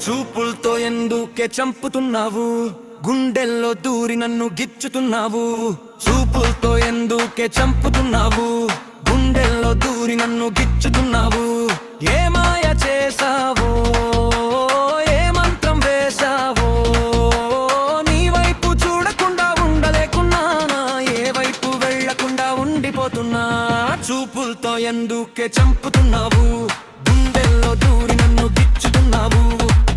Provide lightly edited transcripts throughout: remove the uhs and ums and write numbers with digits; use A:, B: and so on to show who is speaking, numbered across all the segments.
A: చూపులతో ఎందుకే చంపుతున్నావు, గుండెల్లో దూరి నన్ను గిచ్చుతున్నావు. చూపులతో ఎందుకే చంపుతున్నావు, గుండెల్లో దూరి నన్ను గిచ్చుతున్నావు. ఏ మాయ చేసావో, ఏ మంత్రం వేసావో, నీ వైపు చూడకుండా ఉండలేకున్నానా, ఏ వైపు వెళ్ళకుండా ఉండిపోతున్నా. చూపులతో ఎందుకే చంపుతున్నావు, గుండెల్లో దూరి నన్ను గిచ్చుతున్నావు.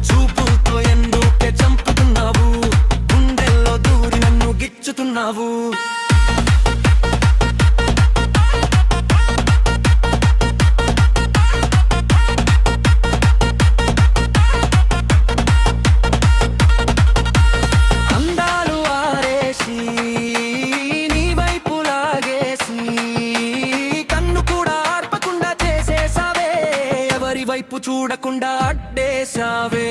A: చూపులతో ఎందుకే చంపుతున్నావు, గుండెల్లో దూరి నన్ను గిచ్చుతున్నావు. అందాలు ఆరేసి నీ వైపు లాగేసి కన్ను కూడా ఆర్పకుండా చేసేసావే, ఎవరి వైపు చూడకుండా అడ్డేసావే.